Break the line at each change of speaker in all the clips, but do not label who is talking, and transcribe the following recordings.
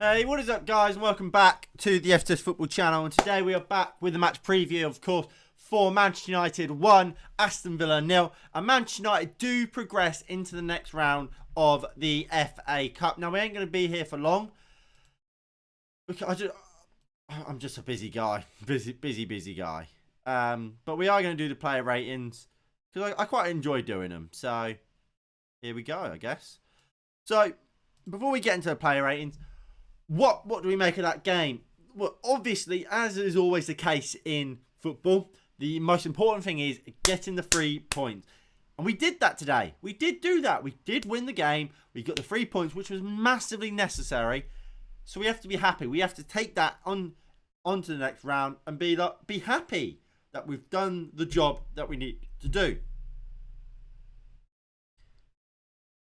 Hey, what is up, guys? Welcome back to the Aston Football Channel. And today we are back with the match preview, of course, for Manchester United 1, Aston Villa 0. And Manchester United do progress into the next round of the FA Cup. Now, we ain't going to be here for long. I'm just a busy guy. Busy guy. But we are going to do the player ratings because I quite enjoy doing them. So, here we go, I guess. So, before we get into the player ratings, what do we make of that game? Well, obviously, as is always the case in football, the most important thing is getting the 3 points. And we did that today. We did do that. We did win the game. We got the 3 points, which was massively necessary. So we have to be happy. We have to take that onto the next round and be happy that we've done the job that we need to do.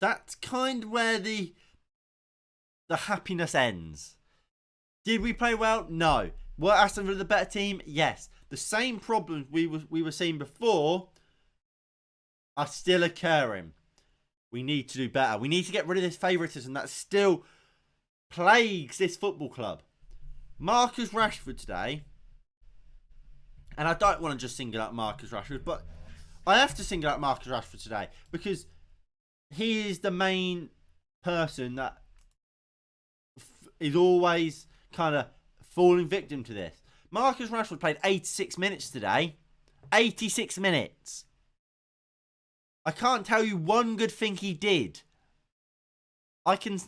That's kind of where the happiness ends. Did we play well? No. Were Aston Villa the better team? Yes. The same problems we were seeing before are still occurring. We need to do better. We need to get rid of this favouritism that still plagues this football club. Marcus Rashford today, and I don't want to just single out Marcus Rashford, but I have to single out Marcus Rashford today because he is the main person that is always kind of falling victim to this. Marcus Rashford played 86 minutes today. 86 minutes. I can't tell you one good thing he did. I can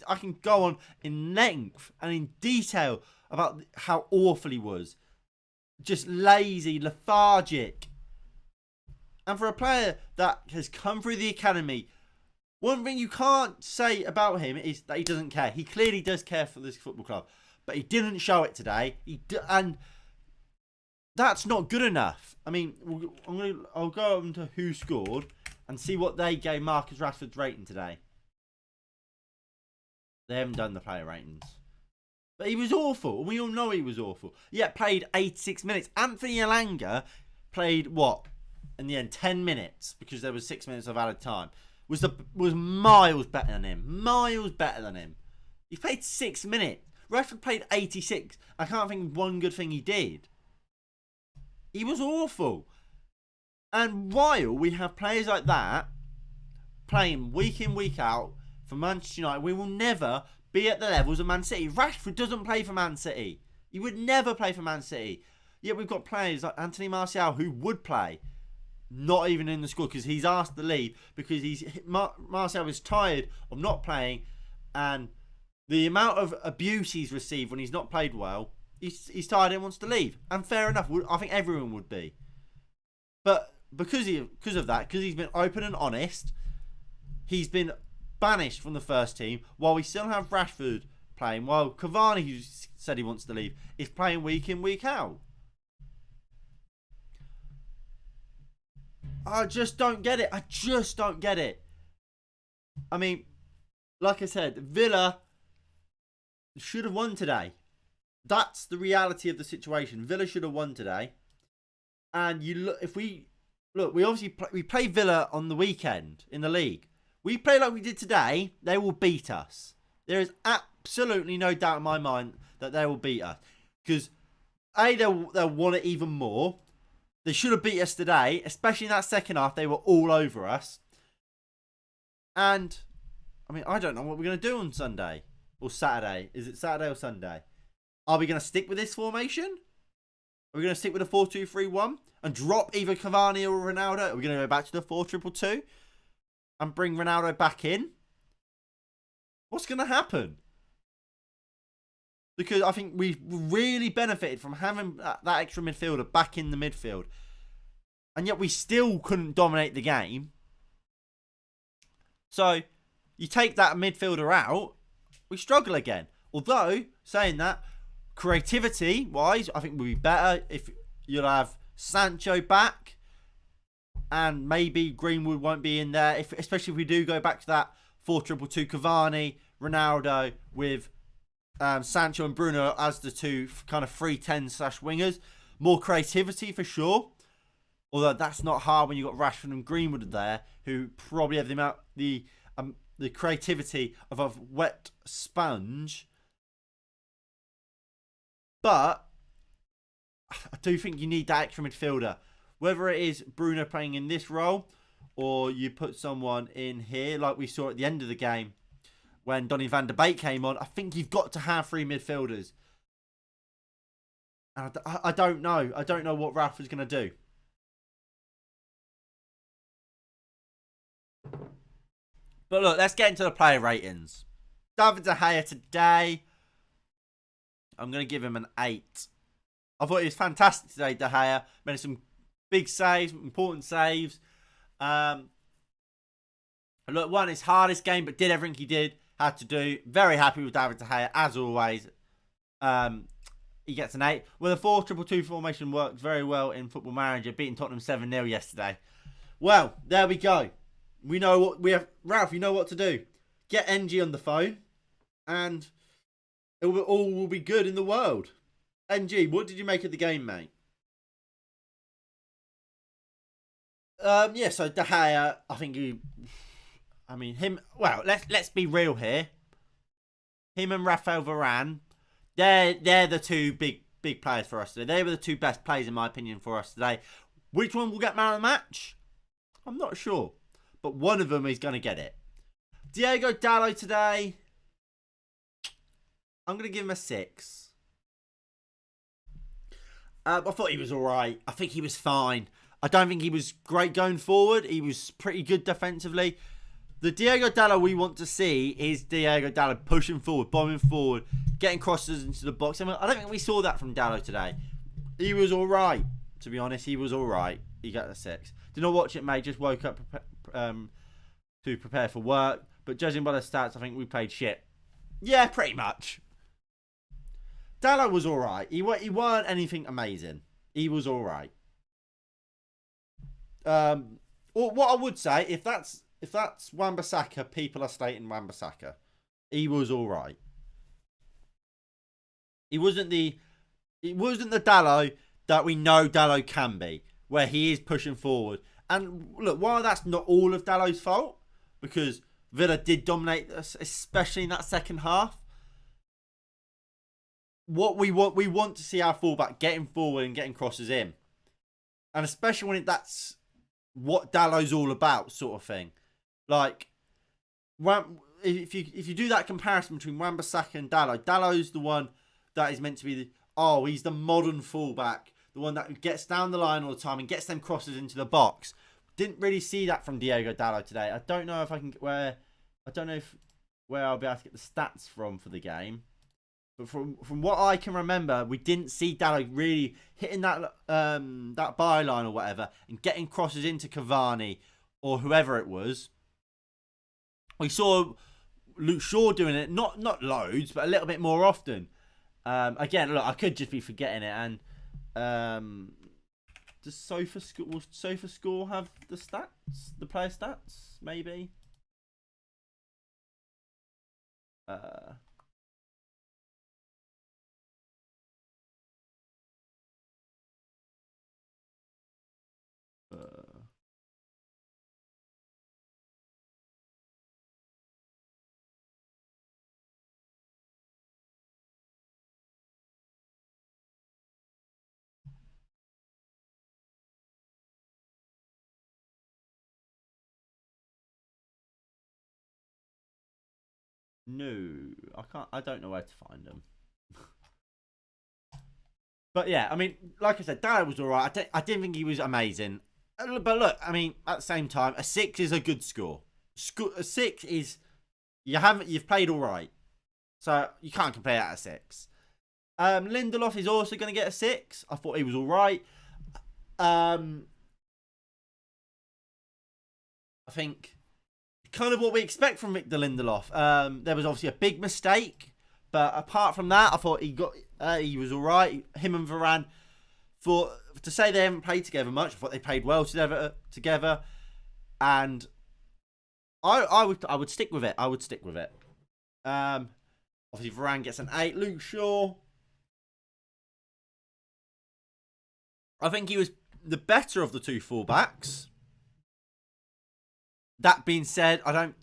go on in length and in detail about how awful he was. Just lazy, lethargic. And for a player that has come through the academy, one thing you can't say about him is that he doesn't care. He clearly does care for this football club, but he didn't show it today. And that's not good enough. I mean, I'll go on to who scored and see what they gave Marcus Rashford's rating today. They haven't done the player ratings. But he was awful. We all know he was awful. Yet played 86 minutes. Anthony Elanga played, what? In the end, 10 minutes because there was 6 minutes of added time. Was miles better than him. Miles better than him. He played 6 minutes. Rashford played 86. I can't think of one good thing he did. He was awful. And while we have players like that playing week in, week out for Manchester United, we will never be at the levels of Man City. Rashford doesn't play for Man City. He would never play for Man City. Yet we've got players like Anthony Martial who would play. Not even in the squad because he's asked to leave because Marcel is tired of not playing, and the amount of abuse he's received when he's not played well, he's tired and wants to leave. And fair enough, I think everyone would be. But because of that, because he's been open and honest, he's been banished from the first team. While we still have Rashford playing, while Cavani, who said he wants to leave, is playing week in, week out. I just don't get it. I just don't get it. I mean, like I said, Villa should have won today. That's the reality of the situation. Villa should have won today. And you look, we obviously we play Villa on the weekend in the league. We play like we did today, they will beat us. There is absolutely no doubt in my mind that they will beat us because they'll want it even more. They should have beat us today, especially in that second half. They were all over us. And, I mean, I don't know what we're going to do on Sunday or Saturday. Is it Saturday or Sunday? Are we going to stick with this formation? Are we going to stick with a 4-2-3-1 and drop either Cavani or Ronaldo? Are we going to go back to the 4-2-2 and bring Ronaldo back in? What's going to happen? Because I think we've really benefited from having that extra midfielder back in the midfield. And yet we still couldn't dominate the game. So, you take that midfielder out, we struggle again. Although, saying that, creativity-wise, I think we'll be better if you'll have Sancho back. And maybe Greenwood won't be in there. Especially if we do go back to that 4-2-2 Cavani, Ronaldo with Sancho and Bruno as the two kind of 3-10/wingers. More creativity for sure. Although that's not hard when you've got Rashford and Greenwood there, who probably have the creativity of a wet sponge. But I do think you need that extra midfielder. Whether it is Bruno playing in this role or you put someone in here like we saw at the end of the game when Donny van der Beek came on, I think you've got to have 3 midfielders. And I don't know. I don't know what Rafa's going to do. But look, let's get into the player ratings. David De Gea today, I'm going to give him an 8. I thought he was fantastic today, De Gea. Made some big saves, important saves. Look, won his hardest game, but did everything he had to do. Very happy with David De Gea, as always. He gets an 8. Well, the 4-2-2 formation worked very well in Football Manager, beating Tottenham 7-0 yesterday. Well, there we go. We know what we have. Ralph, you know what to do. Get NG on the phone, and all will be good in the world. NG, what did you make of the game, mate? Yeah, so De Gea, I think him. Well, let's be real here. Him and Raphael Varane, they're the 2 big players for us today. They were the 2 best players in my opinion for us today. Which one will get man of the match? I'm not sure, but one of them is going to get it. Diego Dalot today, I'm going to give him a 6. I thought he was alright. I think he was fine. I don't think he was great going forward. He was pretty good defensively. The Diego Dalot we want to see is Diego Dalot pushing forward, bombing forward, getting crosses into the box. I don't think we saw that from Dalot today. He was alright, to be honest. He was alright. He got a 6. Did not watch it, mate. Just woke up to prepare for work. But judging by the stats, I think we played shit. Yeah, pretty much. Dalot was alright. He weren't anything amazing. He was alright. What I would say, if that's Wan-Bissaka, people are stating Wan-Bissaka. He was alright. He wasn't the Dalot that we know Dalot can be, where he is pushing forward. And look, while that's not all of Dalot's fault, because Villa did dominate us, especially in that second half. What we want to see our fullback getting forward and getting crosses in, and especially when that's what Dalot's all about, sort of thing. Like, if you do that comparison between Wan-Bissaka and Dalot, Dalot's the one that is meant to be he's the modern fullback, the one that gets down the line all the time and gets them crosses into the box. Didn't really see that from Diego Dalot today. I don't know if I can get where I'll be able to get the stats from for the game. But from what I can remember, we didn't see Dalot really hitting that byline or whatever and getting crosses into Cavani or whoever it was. We saw Luke Shaw doing it, not loads, but a little bit more often. Again, look, I could just be forgetting it. And does SofaScore have the stats, the player stats? Maybe. No, I don't know where to find them. But yeah, I mean, like I said, Dalot was alright. I didn't think he was amazing. But look, I mean, at the same time, a 6 is a good score. A 6 is you've played alright, so you can't compare that to 6. Lindelof is also going to get a 6. I thought he was alright. I think kind of what we expect from Victor Lindelof. There was obviously a big mistake, but apart from that, I thought he was alright. Him and Varane, to say they haven't played together much, I thought they played well together, and I would stick with it. Obviously Varane gets an 8. Luke Shaw, I think he was the better of the 2 fullbacks. That being said, I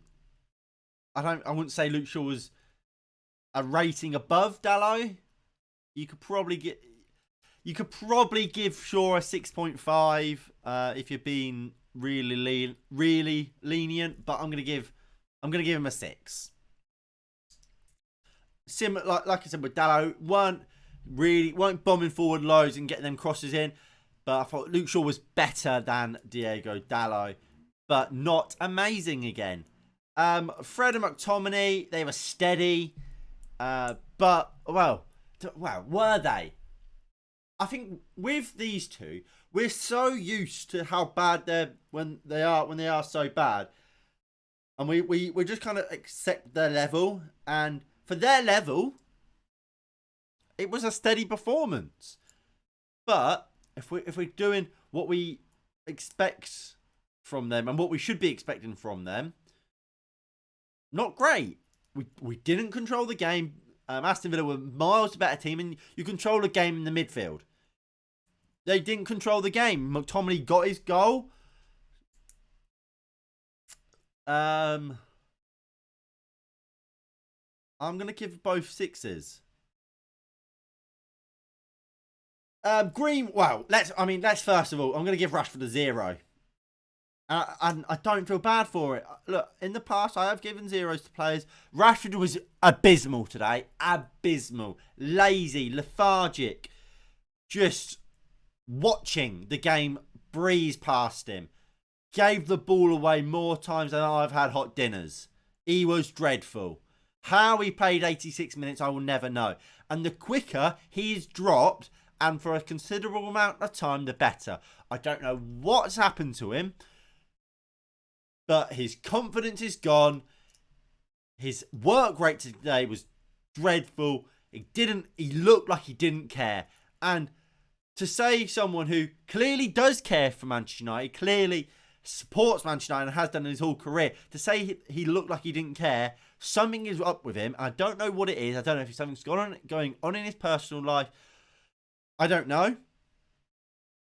wouldn't say Luke Shaw was a rating above Dalot. You could probably give Shaw a 6.5 if you're being really lenient, but I'm gonna give him a 6. Similar, like I said with Dalot, weren't bombing forward loads and getting them crosses in, but I thought Luke Shaw was better than Diego Dalot, but not amazing again. Fred and McTominay, they were steady, but were they? I think with these two, we're so used to how bad they're when they are so bad, and we just kind of accept their level. And for their level, it was a steady performance. But if we're doing what we expect from them and what we should be expecting from them, not great. We didn't control the game. Aston Villa were miles the better team, and you control the game in the midfield. They didn't control the game. McTominay got his goal. I'm gonna give both 6s. Green. Well, let's first of all, I'm gonna give Rashford a 0. And I don't feel bad for it. Look, in the past, I have given 0s to players. Rashford was abysmal today. Abysmal. Lazy. Lethargic. Just watching the game breeze past him. Gave the ball away more times than I've had hot dinners. He was dreadful. How he played 86 minutes, I will never know. And the quicker he's dropped, and for a considerable amount of time, the better. I don't know what's happened to him, but his confidence is gone. His work rate today was dreadful. He looked like he didn't care. And to say someone who clearly does care for Manchester United, clearly supports Manchester United and has done in his whole career, to say he looked like he didn't care, something is up with him. I don't know what it is. I don't know if something's going on in his personal life. I don't know.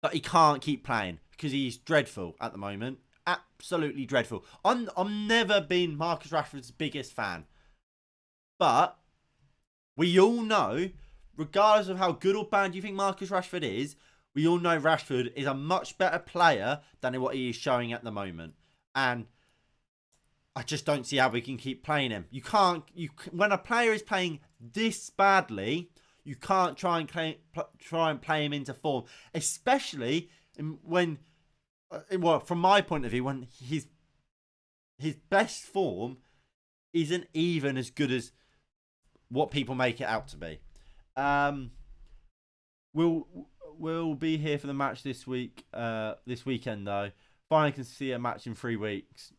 But he can't keep playing because he's dreadful at the moment. Absolutely dreadful. I'm never been Marcus Rashford's biggest fan. But we all know, regardless of how good or bad you think Marcus Rashford is, we all know Rashford is a much better player than what he is showing at the moment. And I just don't see how we can keep playing him. When a player is playing this badly, you can't try and play him into form. Especially when, well, from my point of view, when his best form isn't even as good as what people make it out to be. We'll be here for the match this weekend though. Finally can see a match in 3 weeks.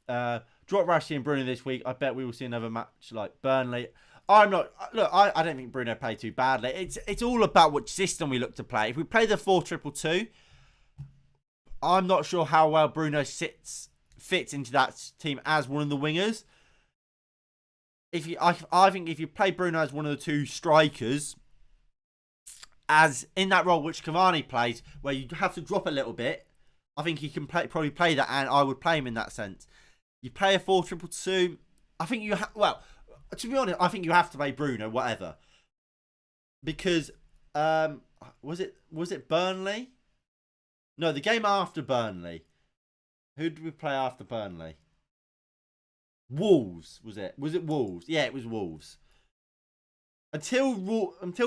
Drop Rashie and Bruno this week. I bet we will see another match like Burnley. I don't think Bruno played too badly. It's all about what system we look to play. If we play the 4-2-2, I'm not sure how well Bruno fits into that team as one of the wingers. I think if you play Bruno as one of the 2 strikers, as in that role which Cavani plays, where you have to drop a little bit, I think he can probably play that, and I would play him in that sense. You play a 4-2-2, I think you to be honest, I think you have to play Bruno, whatever. Because was it Burnley? No, the game after Burnley. Who did we play after Burnley? Wolves, was it? Was it Wolves? Yeah, it was Wolves. Until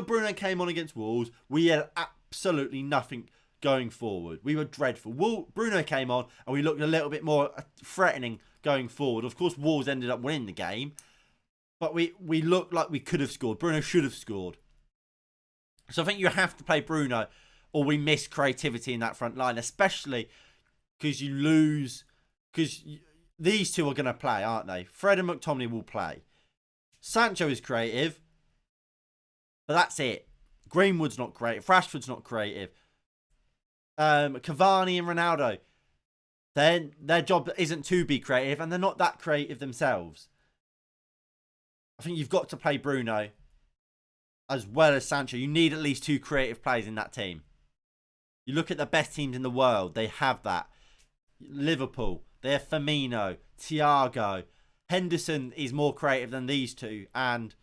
Bruno came on against Wolves, we had absolutely nothing going forward. We were dreadful. Bruno came on and we looked a little bit more threatening going forward. Of course, Wolves ended up winning the game, but we looked like we could have scored. Bruno should have scored. So I think you have to play Bruno, or we miss creativity in that front line, especially because you lose. Because these 2 are going to play, aren't they? Fred and McTominay will play. Sancho is creative. But that's it. Greenwood's not creative. Rashford's not creative. Cavani and Ronaldo, their job isn't to be creative, and they're not that creative themselves. I think you've got to play Bruno as well as Sancho. You need at least 2 creative players in that team. You look at the best teams in the world. They have that. Liverpool, they have Firmino, Thiago. Henderson is more creative than these 2, and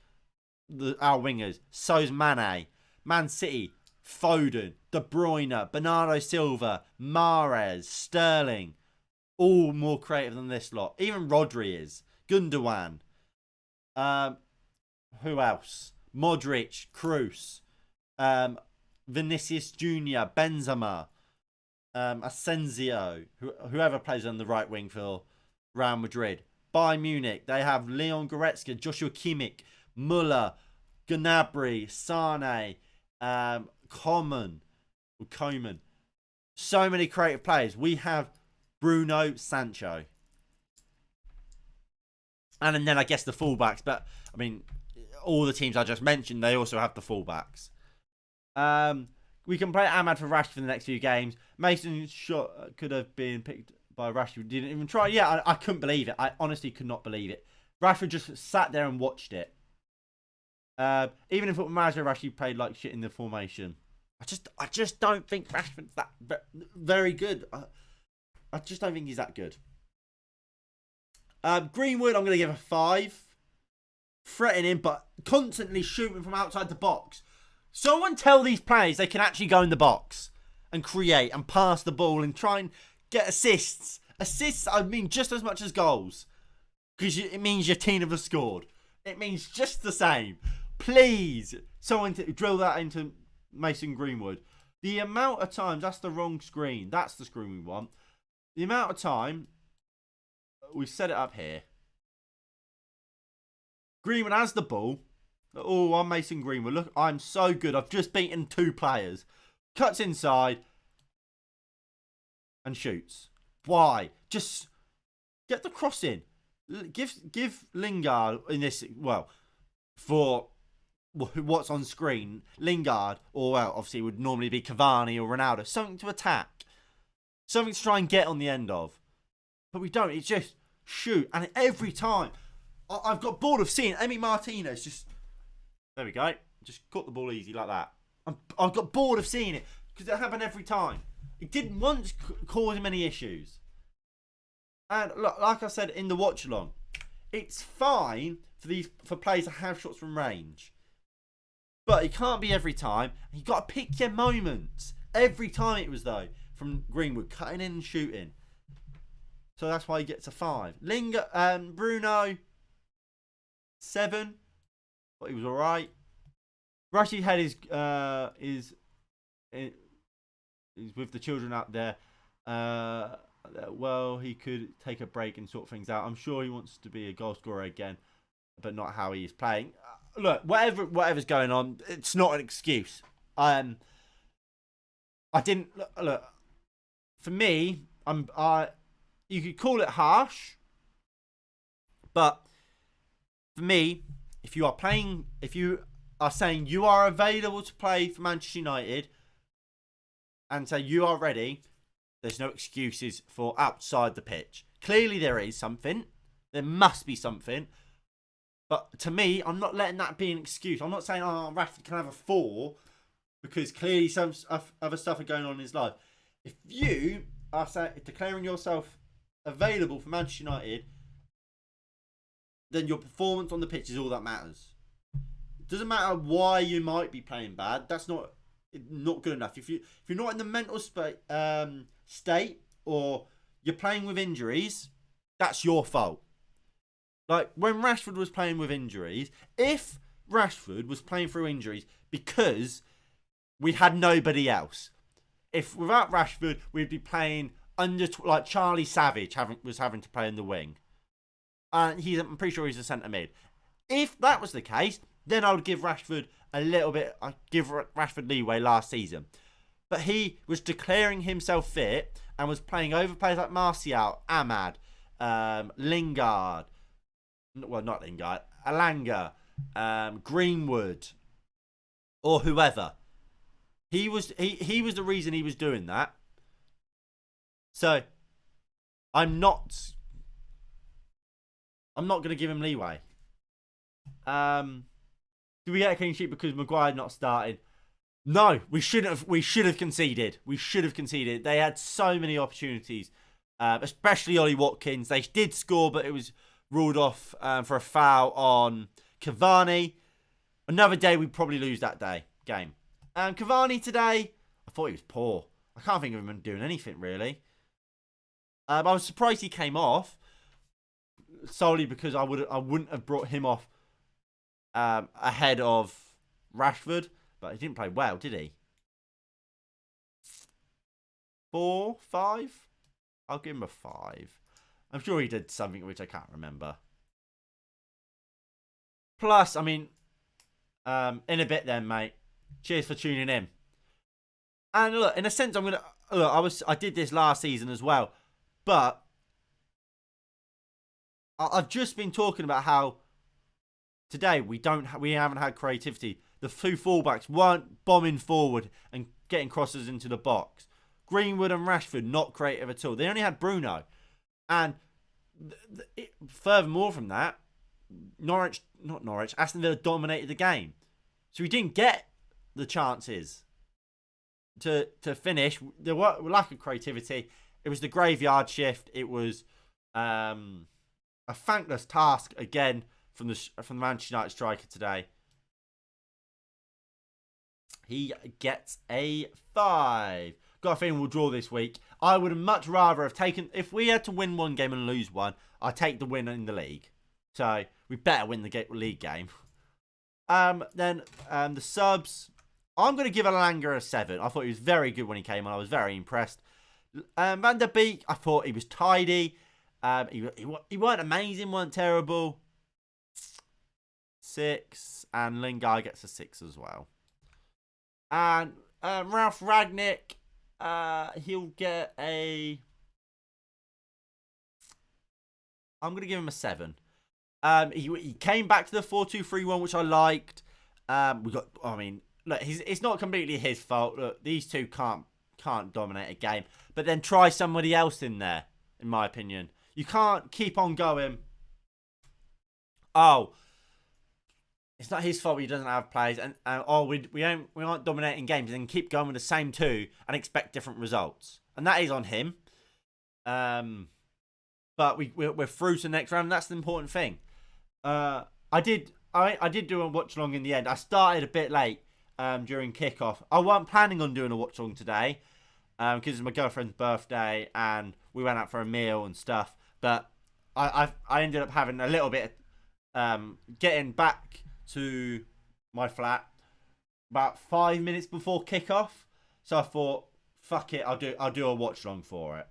our wingers. So's Mane. Man City, Foden, De Bruyne, Bernardo Silva, Mahrez, Sterling. All more creative than this lot. Even Rodri is. Gundogan. Who else? Modric, Kroos, Vinicius Jr., Benzema, Asensio, whoever plays on the right wing for Real Madrid. Bayern Munich, they have Leon Goretzka, Joshua Kimmich, Muller, Gnabry, Sane, Coman. So many creative players. We have Bruno, Sancho. And then I guess the fullbacks. But, I mean, all the teams I just mentioned, they also have the fullbacks. We can play Ahmad for Rashford for the next few games. Mason's shot could have been picked by Rashford. Didn't even try. Yeah, I couldn't believe it. I honestly could not believe it. Rashford just sat there and watched it. Even if Football Manager Rashford played like shit in the formation. I just don't think Rashford's that very good. I just don't think he's that good. Greenwood, I'm going to give a 5. Threatening, but constantly shooting from outside the box. Someone tell these players they can actually go in the box and create and pass the ball and try and get assists. Assists, I mean, just as much as goals. Because it means your team have scored. It means just the same. Please, someone drill that into Mason Greenwood. The amount of times, that's the wrong screen. That's the screen we want. The amount of time, we set it up here. Greenwood has the ball. Oh, I'm Mason Greenwood. Look, I'm so good. I've just beaten 2 players. Cuts inside. And shoots. Why? Just get the cross in. Give Lingard in this, well, for what's on screen, Lingard, or well, obviously it would normally be Cavani or Ronaldo, something to attack. Something to try and get on the end of. But we don't. It's just shoot. And every time, I've got bored of seeing Emi Martinez just, there we go, just caught the ball easy like that. I've got bored of seeing it because it happened every time. It didn't once cause him any issues. And look, like I said in the watch along, it's fine for players to have shots from range, but it can't be every time. You got to pick your moments. Every time it was though from Greenwood cutting in and shooting. So that's why he gets a 5. Bruno 7, but he was all right. Rashid had his with the children out there. Well, he could take a break and sort things out. I'm sure he wants to be a goal scorer again, but not how he is playing. Look, whatever's going on, it's not an excuse. I didn't look. For me, you could call it harsh, but for me, if you are saying you are available to play for Manchester United and say you are ready, there's no excuses for outside the pitch. Clearly there is something. There must be something. But to me, I'm not letting that be an excuse. I'm not saying, oh, Rashford can have a 4 because clearly some other stuff are going on in his life. If you are declaring yourself available for Manchester United, then your performance on the pitch is all that matters. It doesn't matter why you might be playing bad. That's not good enough. If you're not in the mental state or you're playing with injuries, that's your fault. Like when Rashford was playing with injuries, if Rashford was playing through injuries because we had nobody else, if without Rashford we'd be playing under like Charlie Savage was having to play in the wing, and I'm pretty sure he's a centre mid. If that was the case, then I would give Rashford I'd give Rashford leeway last season. But he was declaring himself fit and was playing over players like Martial, Ahmad, Lingard. Well, not Lingard. Alanga, Greenwood, or whoever. He was the reason he was doing that. So I'm not going to give him leeway. Do we get a clean sheet because Maguire not started? No, we should have conceded. We should have conceded. They had so many opportunities, especially Ollie Watkins. They did score, but it was ruled off for a foul on Cavani. Another day, we'd probably lose that game. Cavani today, I thought he was poor. I can't think of him doing anything really. I was surprised he came off solely because I wouldn't have brought him off ahead of Rashford, but he didn't play well, did he? 4, 5? I'll give him a 5. I'm sure he did something which I can't remember. Plus, I mean, in a bit then, mate. Cheers for tuning in. And look, in a sense, I'm gonna look. I did this last season as well, but I've just been talking about how today we haven't had creativity. The two fullbacks weren't bombing forward and getting crosses into the box. Greenwood and Rashford not creative at all. They only had Bruno, and furthermore from that, Aston Villa dominated the game, so we didn't get the chances to finish. There were lack of creativity. It was the graveyard shift. It was a thankless task again from the Manchester United striker today. He gets a 5. Got a feeling we'll draw this week. I would much rather have taken, if we had to win one game and lose one, I'd take the win in the league. So we better win the league game. Then the subs, I'm going to give Alanga a 7. I thought he was very good when he came on. I was very impressed. Van der Beek, I thought he was tidy. He weren't amazing, weren't terrible. 6. And Lingard gets a 6 as well. And Ralph Ragnick, he'll get a... I'm going to give him a 7. He came back to the 4-2-3-1, which I liked. Look, it's not completely his fault. Look, these two can't dominate a game. But then try somebody else in there, in my opinion. You can't keep on going, oh, it's not his fault he doesn't have players, and we aren't dominating games, and then keep going with the same two and expect different results. And that is on him. But we're through to the next round, and that's the important thing. I did do a watch along in the end. I started a bit late during kickoff. I wasn't planning on doing a watch along today because it's my girlfriend's birthday and we went out for a meal and stuff. But I ended up having a little bit getting back to my flat about 5 minutes before kickoff. So I thought, fuck it, I'll do a watch along for it.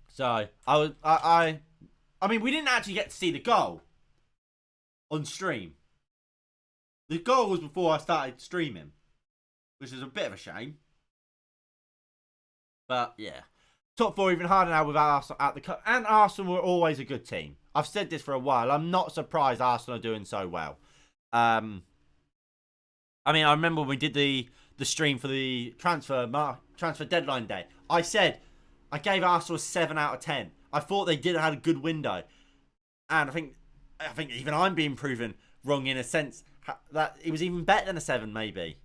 So I mean, we didn't actually get to see the goal on stream. The goal was before I started streaming, which is a bit of a shame. But yeah, top 4 even harder now without Arsenal at the cup. And Arsenal were always a good team. I've said this for a while. I'm not surprised Arsenal are doing so well. I mean, I remember when we did the stream for the transfer deadline day. I said I gave Arsenal a 7 out of 10. I thought they did have a good window, and I think even I'm being proven wrong in a sense that it was even better than a 7, maybe.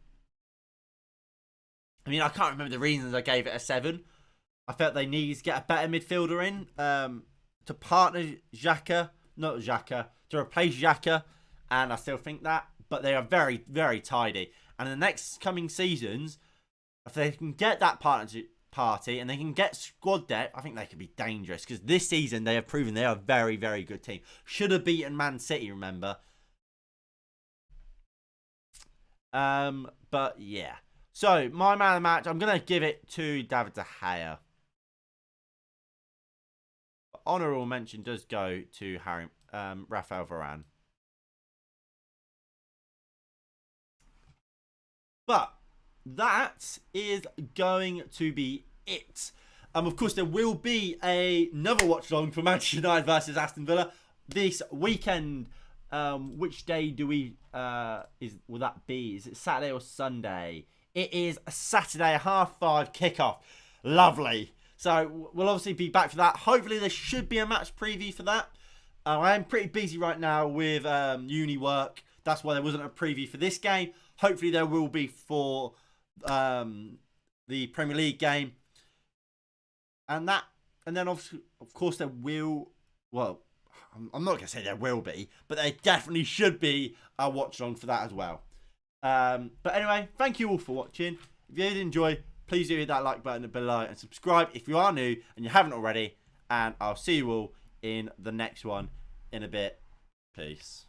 I mean, I can't remember the reasons I gave it a 7. I felt they needed to get a better midfielder in to partner Xhaka, to replace Xhaka, and I still think that. But they are very, very tidy. And in the next coming seasons, if they can get that party and they can get squad depth, I think they could be dangerous. Because this season, they have proven they are a very, very good team. Should have beaten Man City, remember. But yeah. So, my man of the match, I'm going to give it to David De Gea. Honourable mention does go to Rafael Varane. But that is going to be it. Of course, there will be another watch along for Manchester United versus Aston Villa this weekend. Which day do will that be? Is it Saturday or Sunday? It is a Saturday, 5:30 kickoff. Lovely. So we'll obviously be back for that. Hopefully there should be a match preview for that. I am pretty busy right now with uni work. That's why there wasn't a preview for this game. Hopefully there will be for the Premier League game. And then obviously, of course there will, well, I'm not going to say there will be, but there definitely should be a watch along for that as well. But anyway, thank you all for watching. If you did enjoy, please do hit that like button below and subscribe if you are new and you haven't already. And I'll see you all in the next one in a bit. Peace.